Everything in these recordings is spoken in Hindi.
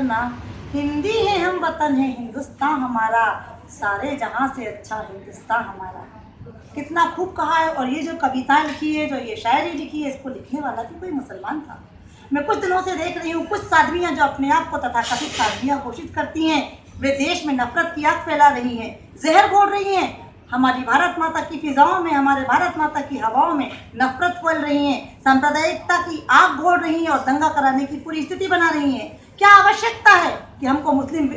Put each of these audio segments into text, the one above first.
सुना, हिंदी है हम वतन है हिंदुस्तान हमारा, सारे जहां से अच्छा हिंदुस्तान हमारा। कितना खूब कहा है। और ये जो कविताएं लिखी है, जो ये शायरी लिखी है, इसको लिखने वाला भी कोई मुसलमान था। मैं कुछ दिनों से देख रही हूँ कुछ साध्वियाँ जो अपने आप को तथाकथित साध्वियाँ घोषित करती हैं, वे देश में नफरत की आग फैला रही हैं, जहर घोल रही हैं। हमारी भारत माता की फिजाओं में, हमारे भारत माता की हवाओं में नफरत फैल रही है, सांप्रदायिकता की आग घोल रही है और दंगा कराने की पूरी स्थिति बना रही है। क्या आवश्यकता है कि हमको मुस्लिम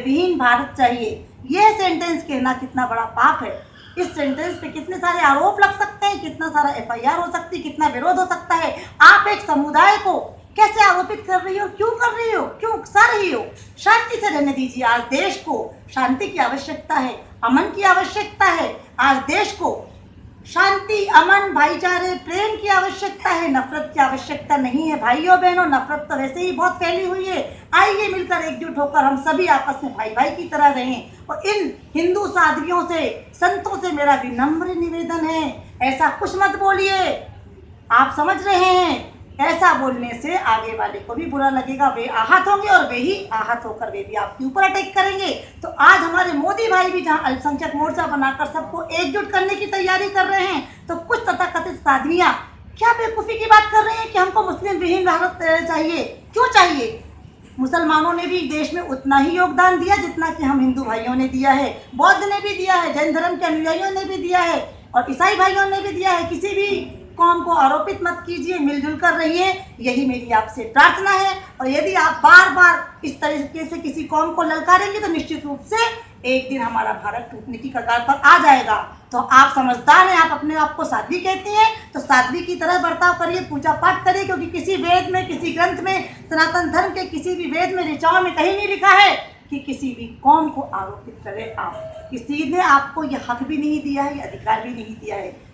विहीन भारत चाहिए? यह सेंटेंस कहना कितना बड़ा पाप है। इस सेंटेंस पे कितने सारे आरोप लग सकते हैं, कितना सारा एफआईआर हो सकती है, कितना विरोध हो सकता है। आप एक समुदाय को कैसे आरोपित कर रही हो? क्यों कर रही हो? क्यों उकसा रही हो? शांति से रहने दीजिए। आज देश को शांति की आवश्यकता है, अमन की आवश्यकता है। आज देश को शांति, अमन, भाईचारे, प्रेम की आवश्यकता है, नफरत की आवश्यकता नहीं है। भाइयों बहनों, नफरत तो वैसे ही बहुत फैली हुई है। आइए मिलकर एकजुट होकर हम सभी आपस में भाई भाई की तरह रहें। और इन हिंदू साधवियों से, संतों से मेरा विनम्र निवेदन है, ऐसा कुछ मत बोलिए। आप समझ रहे हैं, ऐसा बोलने से आगे वाले को भी बुरा लगेगा, वे आहत होंगे और वे ही आहत होकर वे भी आपके ऊपर अटैक करेंगे। तो आज हमारे मोदी भाई भी जहां अल्पसंख्यक मोर्चा बनाकर सबको एकजुट करने की तैयारी कर रहे हैं, तो कुछ तथाकथित साध्वियां क्या बेवकूफ़ी की बात कर रहे हैं कि हमको मुस्लिम विहीन भारत चाहिए। क्यों चाहिए? मुसलमानों ने भी देश में उतना ही योगदान दिया जितना कि हम हिंदू भाइयों ने दिया है, बौद्ध ने भी दिया है, जैन धर्म के अनुयायियों ने भी दिया है और ईसाई भाइयों ने भी दिया है। किसी भी कौम को आरोपित मत कीजिए, मिलजुल कर रहिए, यही मेरी आपसे प्रार्थना है। और यदि आप बार बार इस तरीके से किसी कौम को ललकारेंगे तो निश्चित रूप से एक दिन हमारा भारत टूटने की कगार पर आ जाएगा। तो आप समझदार हैं, आप अपने आप को साध्वी कहती हैं, तो साध्वी की तरह बर्ताव करिए, पूजा पाठ करिए, क्योंकि किसी वेद में, किसी ग्रंथ में, सनातन धर्म के किसी भी वेद में, ऋचाओं में कहीं नहीं लिखा है कि किसी भी कौम को आरोपित करें आप। किसी ने आपको यह हक भी नहीं दिया है, यह अधिकार भी नहीं दिया है।